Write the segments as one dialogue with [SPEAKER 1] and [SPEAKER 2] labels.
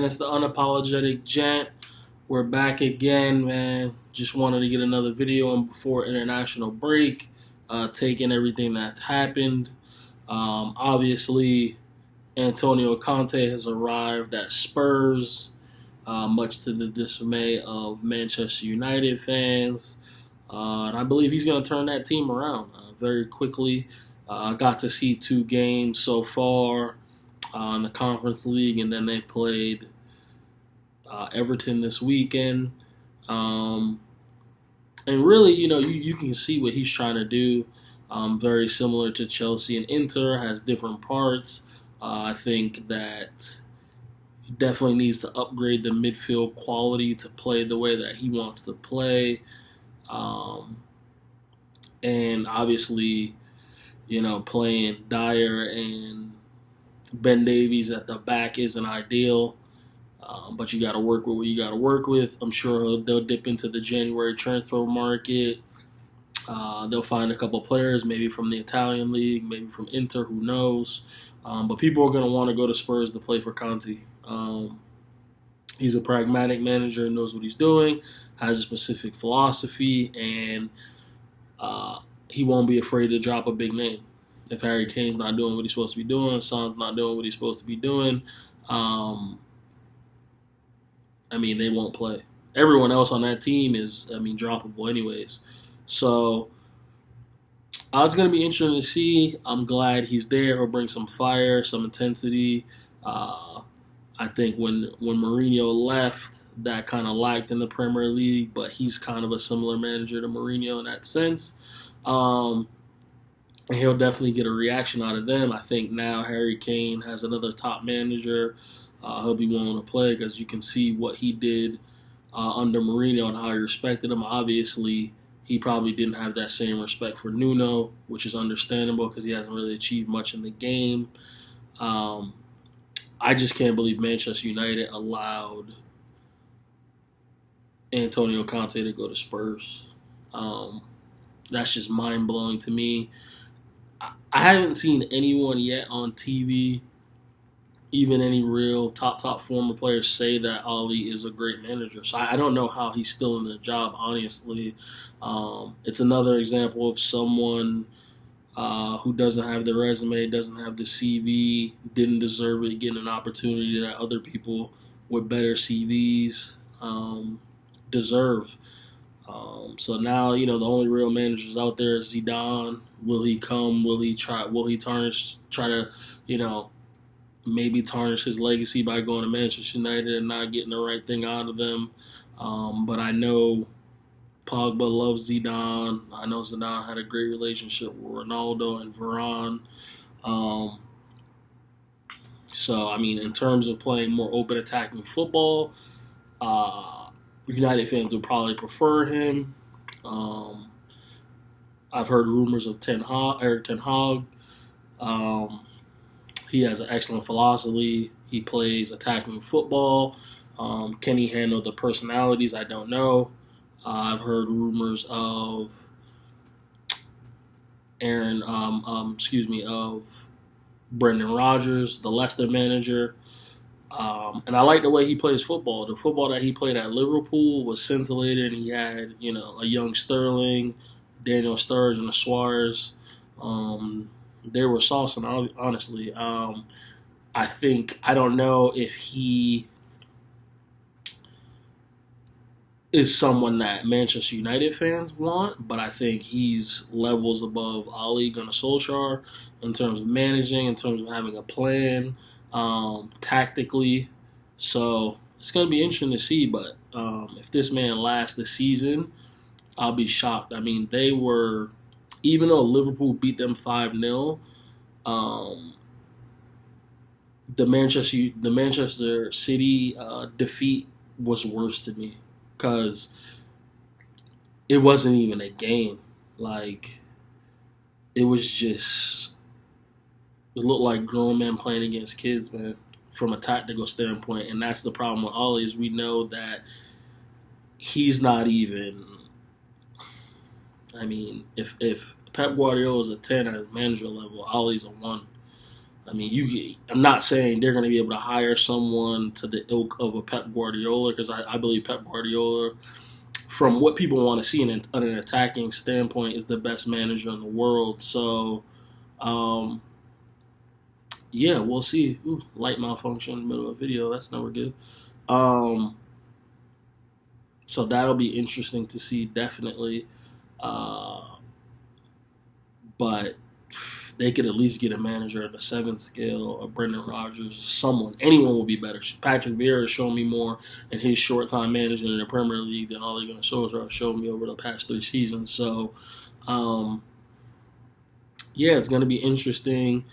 [SPEAKER 1] man, it's the Unapologetic Gent. We're back again, man. Just wanted to get another video in before international break, taking everything that's happened. Obviously, Antonio Conte has arrived at Spurs, much to the dismay of Manchester United fans. And I believe he's going to turn that team around very quickly. I got to see 2 games so far in the Conference League, and then they played Everton this weekend. And really, you can see what he's trying to do. Very similar to Chelsea and Inter, has different parts. I think that he definitely needs to upgrade the midfield quality to play the way that he wants to play. And obviously, playing Dyer and Ben Davies at the back isn't ideal. But you got to work with what you got to work with. I'm sure they'll dip into the January transfer market. They'll find a couple players, maybe from the Italian league, maybe from Inter, who knows. But people are going to want to go to Spurs to play for Conte. He's a pragmatic manager, knows what he's doing, has a specific philosophy, and he won't be afraid to drop a big name. If Harry Kane's not doing what he's supposed to be doing, Son's not doing what he's supposed to be doing, they won't play. Everyone else on that team is, droppable anyways. So it's going to be interesting to see. I'm glad he's there. He'll bring some fire, some intensity. I think when Mourinho left, that kind of lacked in the Premier League, but he's kind of a similar manager to Mourinho in that sense. And he'll definitely get a reaction out of them. I think now Harry Kane has another top manager. He'll be willing to play because you can see what he did under Mourinho and how he respected him. Obviously, he probably didn't have that same respect for Nuno, which is understandable because he hasn't really achieved much in the game. I just can't believe Manchester United allowed Antonio Conte to go to Spurs. That's just mind-blowing to me. I haven't seen anyone yet on TV, even any real top former players, say that Oli is a great manager. So I don't know how he's still in the job, honestly. It's another example of someone who doesn't have the resume, doesn't have the CV, didn't deserve it, getting an opportunity that other people with better CVs deserve. So now, the only real managers out there is Zidane. Will he come? Will he try? Will he try to, maybe tarnish his legacy by going to Manchester United and not getting the right thing out of them? But I know Pogba loves Zidane. I know Zidane had a great relationship with Ronaldo and Varane. So, in terms of playing more open attacking football, United fans would probably prefer him. I've heard rumors of Eric Ten Hag. He has an excellent philosophy. He plays attacking football. Can he handle the personalities? I don't know. I've heard rumors of of Brendan Rodgers, the Leicester manager. And I like the way he plays football. The football that he played at Liverpool was scintillating. He had, a young Sterling, Daniel Sturridge, and a Suarez. They were saucing, honestly. I don't know if he is someone that Manchester United fans want, but I think he's levels above Ole Gunnar Solskjaer in terms of managing, in terms of having a plan, tactically. So it's going to be interesting to see, but if this man lasts the season, I'll be shocked. They were, even though Liverpool beat them 5-0, the Manchester City defeat was worse to me because it wasn't even a game. It was just, it looked like grown men playing against kids, man, from a tactical standpoint. And that's the problem with Ole, is we know that he's not even, if Pep Guardiola is a 10 at manager level, Ole's a 1. I mean, I'm not saying they're going to be able to hire someone to the ilk of a Pep Guardiola, because I believe Pep Guardiola, from what people want to see on an attacking standpoint, is the best manager in the world. So, um, yeah, we'll see. Ooh, light malfunction in the middle of a video. That's never good. Um, so that'll be interesting to see, definitely. Uh, but they could at least get a manager at the 7th scale, or Brendan Rodgers, someone. Anyone will be better. Patrick Vieira has shown me more in his short time managing in the Premier League than Ole Gunnar Solskjaer has shown me over the past 3 seasons. So, um, yeah, it's going to be interesting.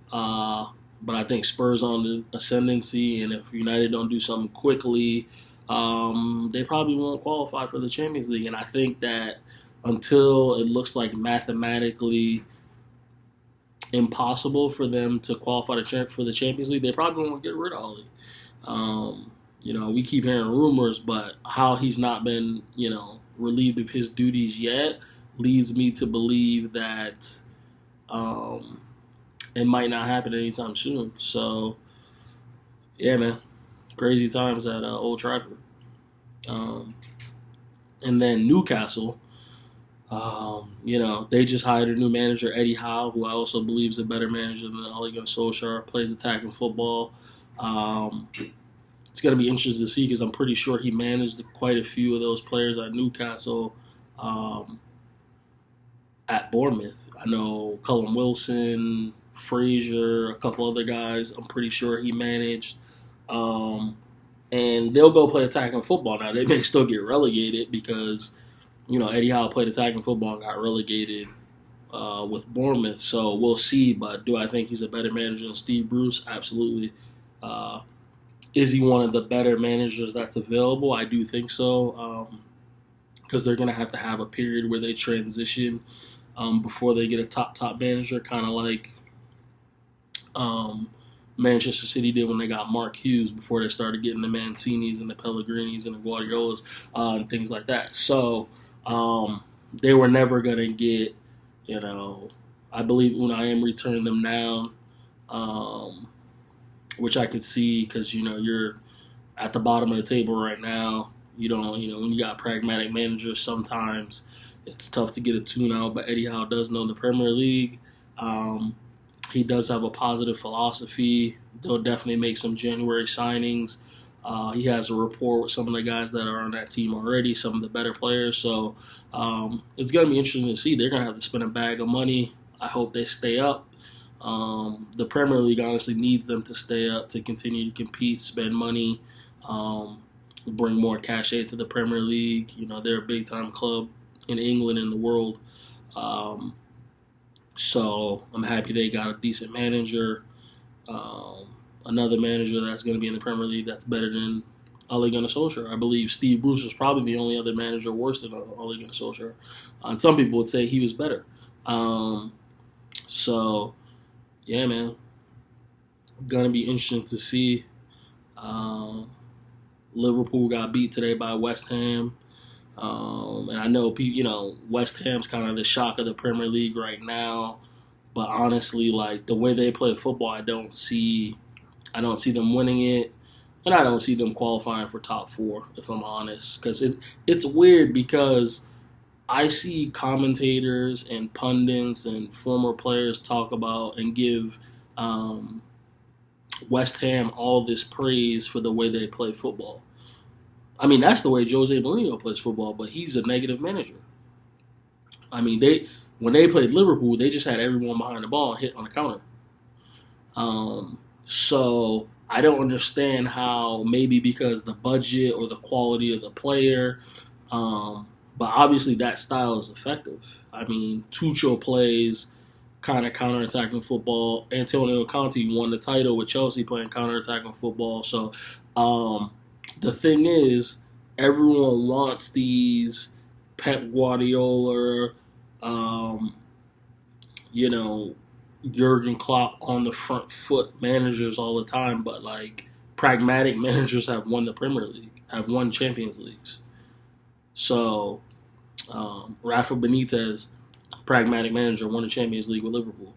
[SPEAKER 1] But I think Spurs on the ascendancy, and if United don't do something quickly, they probably won't qualify for the Champions League. And I think that until it looks like mathematically impossible for them to qualify for the Champions League, they probably won't get rid of Ole. We keep hearing rumors, but how he's not been, relieved of his duties yet leads me to believe that it might not happen anytime soon. So, yeah, man, crazy times at Old Trafford. And then Newcastle. They just hired a new manager, Eddie Howe, who I also believe is a better manager than Ole Gunnar Solskjaer, plays attacking football. It's going to be interesting to see, because I'm pretty sure he managed quite a few of those players at Newcastle at Bournemouth. I know Cullum Wilson, Frazier, a couple other guys I'm pretty sure he managed. And they'll go play attacking football. Now, they may still get relegated because Eddie Howe played attacking football and got relegated with Bournemouth. So we'll see. But do I think he's a better manager than Steve Bruce? Absolutely. Is he one of the better managers that's available? I do think so. Because they're going to have a period where they transition before they get a top manager, kind of like Manchester City did when they got Mark Hughes, before they started getting the Mancinis and the Pellegrinis and the Guardiolas and things like that. So they were never going to get, I believe Unai Emery turned them down, which I could see, because, you're at the bottom of the table right now. When you got pragmatic managers, sometimes it's tough to get a tune out, but Eddie Howe does know the Premier League. He does have a positive philosophy. They'll definitely make some January signings. He has a rapport with some of the guys that are on that team already, some of the better players. So it's going to be interesting to see. They're going to have to spend a bag of money. I hope they stay up. The Premier League honestly needs them to stay up, to continue to compete, spend money, bring more cachet to the Premier League. They're a big-time club in England and the world. So I'm happy they got a decent manager. Another manager that's going to be in the Premier League that's better than Ole Gunnar Solskjaer. I believe Steve Bruce is probably the only other manager worse than Ole Gunnar Solskjaer. And some people would say he was better. So, yeah, man. Going to be interesting to see. Liverpool got beat today by West Ham. And I know, West Ham's kind of the shock of the Premier League right now. But honestly, like, the way they play football, I don't see them winning it. And I don't see them qualifying for top 4, if I'm honest. Because it's weird, because I see commentators and pundits and former players talk about and give West Ham all this praise for the way they play football. I mean, that's the way Jose Mourinho plays football, but he's a negative manager. I mean, when they played Liverpool, they just had everyone behind the ball and hit on the counter. So I don't understand how, maybe because the budget or the quality of the player, but obviously that style is effective. I mean, Tuchel plays kind of counter-attacking football. Antonio Conte won the title with Chelsea playing counter-attacking football. So the thing is, everyone wants these Pep Guardiola, Jurgen Klopp on the front foot managers all the time, but like pragmatic managers have won the Premier League, have won Champions Leagues. So Rafa Benitez, pragmatic manager, won the Champions League with Liverpool.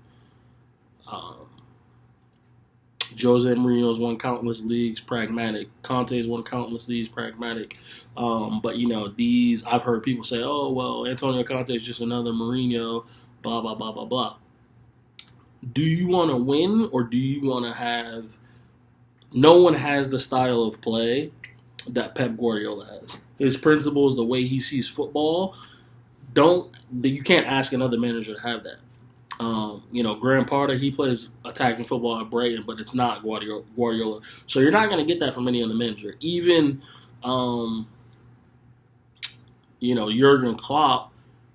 [SPEAKER 1] Jose Mourinho's won countless leagues, pragmatic. Conte's won countless leagues, pragmatic. But these I've heard people say, "Oh well, Antonio Conte is just another Mourinho." Blah blah blah blah blah. Do you want to win, or do you want to have? No one has the style of play that Pep Guardiola has. His principles, the way he sees football, you can't ask another manager to have that. Graham Potter, he plays attacking football at Brighton, but it's not Guardiola. So you're not going to get that from any other manager. Even, Jurgen Klopp,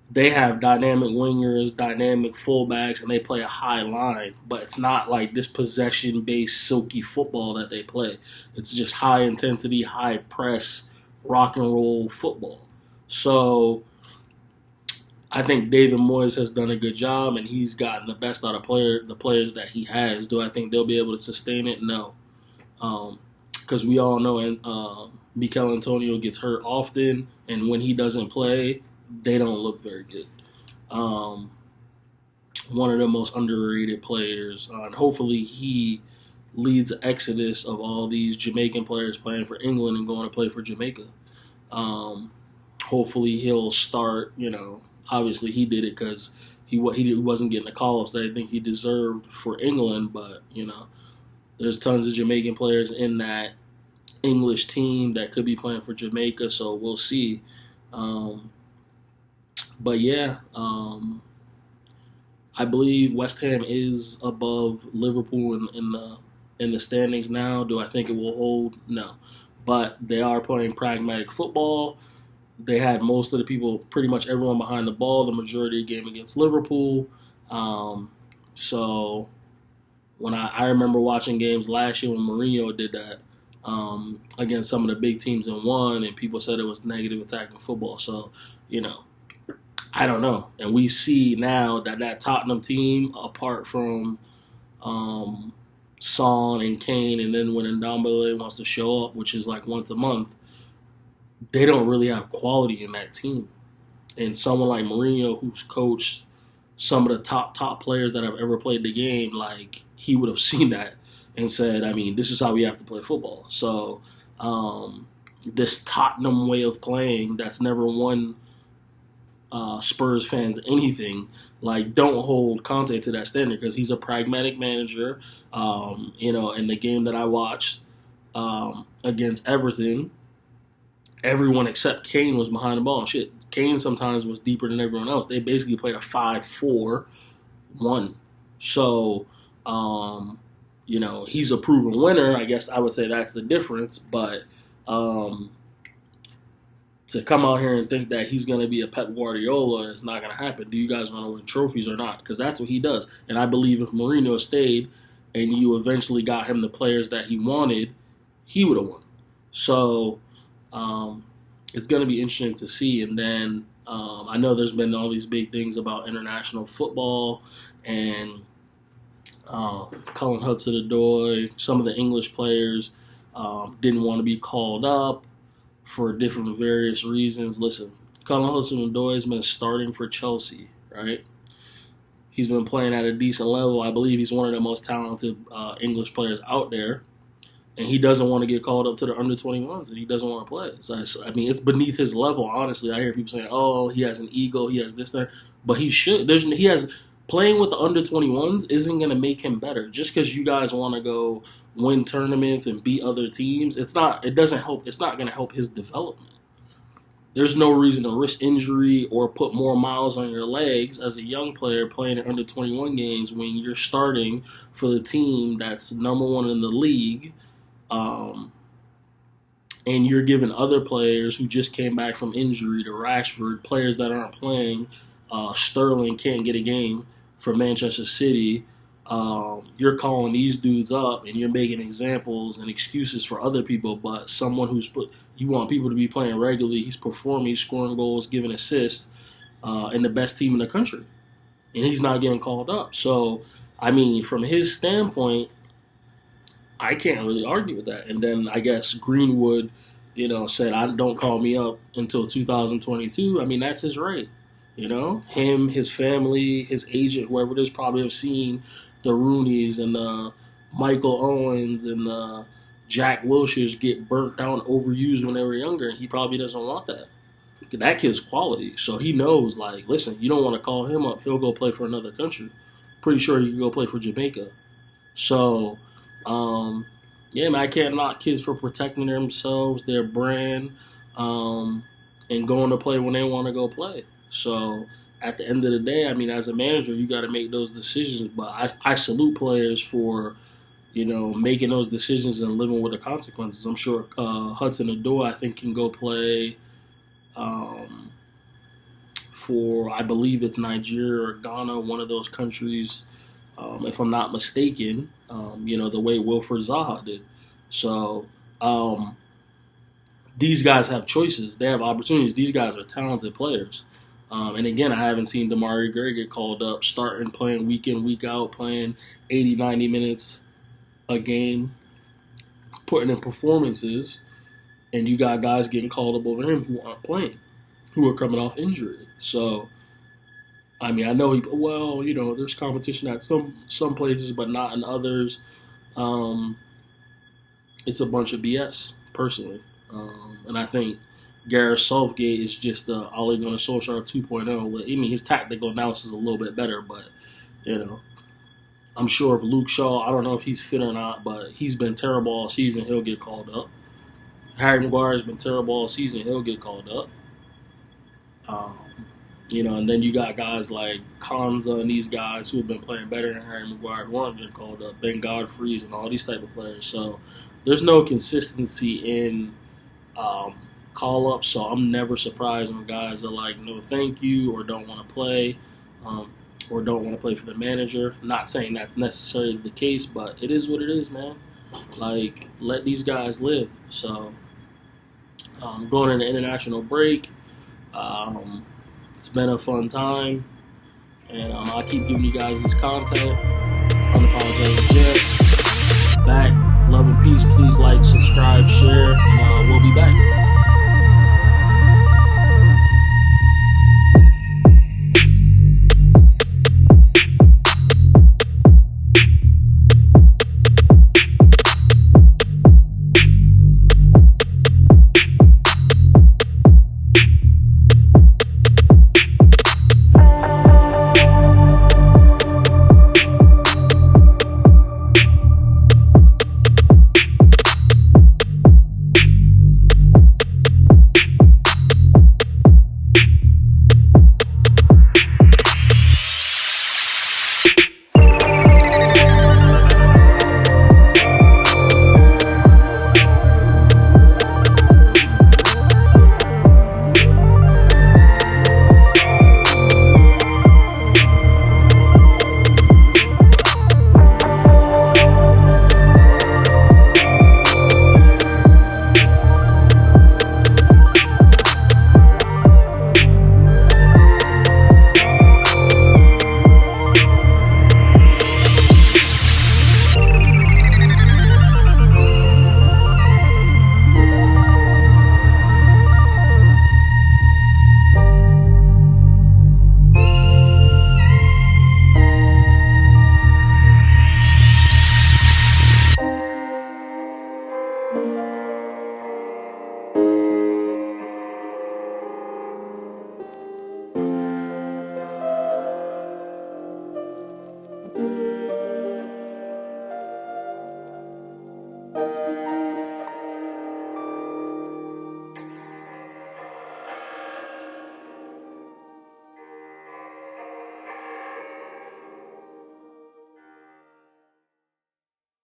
[SPEAKER 1] they have dynamic wingers, dynamic fullbacks, and they play a high line. But it's not like this possession-based, silky football that they play. It's just high intensity, high press, rock and roll football. So I think David Moyes has done a good job, and he's gotten the best out of the players that he has. Do I think they'll be able to sustain it? No. Because we all know Mikel Antonio gets hurt often, and when he doesn't play, they don't look very good. One of the most underrated players. And hopefully he leads the exodus of all these Jamaican players playing for England and going to play for Jamaica. Hopefully he'll start, obviously he did it because he wasn't getting the call-ups that I think he deserved for England, but, there's tons of Jamaican players in that English team that could be playing for Jamaica, so we'll see. But yeah, I believe West Ham is above Liverpool in the standings now. Do I think it will hold? No. But they are playing pragmatic football. They had most of the people, pretty much everyone behind the ball, the majority of the game against Liverpool. So when I remember watching games last year when Mourinho did that against some of the big teams and won, and people said it was negative attacking football. So, I don't know. And we see now that Tottenham team, apart from Son and Kane, and then when Ndombele wants to show up, which is like once a month, they don't really have quality in that team. And someone like Mourinho, who's coached some of the top players that have ever played the game, like, he would have seen that and said, this is how we have to play football. So this Tottenham way of playing that's never won Spurs fans anything, like, don't hold Conte to that standard because he's a pragmatic manager. In the game that I watched against Everton, everyone except Kane was behind the ball. Shit, Kane sometimes was deeper than everyone else. They basically played a 5-4-1. So, he's a proven winner. I guess I would say that's the difference. But to come out here and think that he's going to be a Pep Guardiola, it's not going to happen. Do you guys want to win trophies or not? Because that's what he does. And I believe if Mourinho stayed and you eventually got him the players that he wanted, he would have won. So it's going to be interesting to see. And then I know there's been all these big things about international football and Colin Hudson-Odoi. Some of the English players didn't want to be called up for different various reasons. Listen, Colin Hudson-Odoi has been starting for Chelsea, right? He's been playing at a decent level. I believe he's one of the most talented English players out there. And he doesn't want to get called up to the under-21s, and he doesn't want to play. So, it's beneath his level, honestly. I hear people saying, oh, he has an ego, he has this, that. But he should. Playing with the under-21s isn't going to make him better. Just because you guys want to go win tournaments and beat other teams, it's not going to help his development. There's no reason to risk injury or put more miles on your legs as a young player playing in under-21 games when you're starting for the team that's number one in the league. And you're giving other players who just came back from injury to Rashford, players that aren't playing, Sterling can't get a game for Manchester City. You're calling these dudes up and you're making examples and excuses for other people, but someone you want people to be playing regularly, he's performing, he's scoring goals, giving assists, and the best team in the country. And he's not getting called up. So, from his standpoint, I can't really argue with that. And then I guess Greenwood, said, don't call me up until 2022. That's his right. Him, his family, his agent, whoever it is, probably have seen the Rooneys and the Michael Owens and Jack Wilshere's get burnt down, overused when they were younger, and he probably doesn't want that. That kid's quality, so he knows, like, listen, you don't want to call him up. He'll go play for another country. Pretty sure he can go play for Jamaica. So, yeah, man, I can't knock kids for protecting themselves, their brand, and going to play when they want to go play. So, at the end of the day, I mean, as a manager, you got to make those decisions. But I salute players for, making those decisions and living with the consequences. I'm sure Hudson-Odoi, I think, can go play for, I believe it's Nigeria or Ghana, one of those countries, if I'm not mistaken, the way Wilfred Zaha did. So these guys have choices. They have opportunities. These guys are talented players. And again, I haven't seen Demarai Gray get called up, starting, playing week in, week out, playing 80, 90 minutes a game, putting in performances, and you got guys getting called up over him who aren't playing, who are coming off injury. So, I mean, I know there's competition at some places, but not in others. It's a bunch of BS, personally. And I think Gareth Southgate is just the Ole Gunnar Solskjaer 2.0. I mean, his tactical analysis is a little bit better, but, I'm sure if Luke Shaw, I don't know if he's fit or not, but he's been terrible all season. He'll get called up. Harry Maguire's been terrible all season. He'll get called up. And then you got guys like Konza and these guys who have been playing better than Harry Maguire who aren't getting called up. Ben Godfrey's and all these type of players. So there's no consistency in call-ups. So I'm never surprised when guys are like, no thank you, or don't want to play, or don't want to play for the manager. Not saying that's necessarily the case, but it is what it is, man. Like, let these guys live. So going into international break. It's been a fun time, and I'll keep giving you guys this content. It's Unapologetic Jet. Back, love and peace. Please like, subscribe, share, and we'll be back.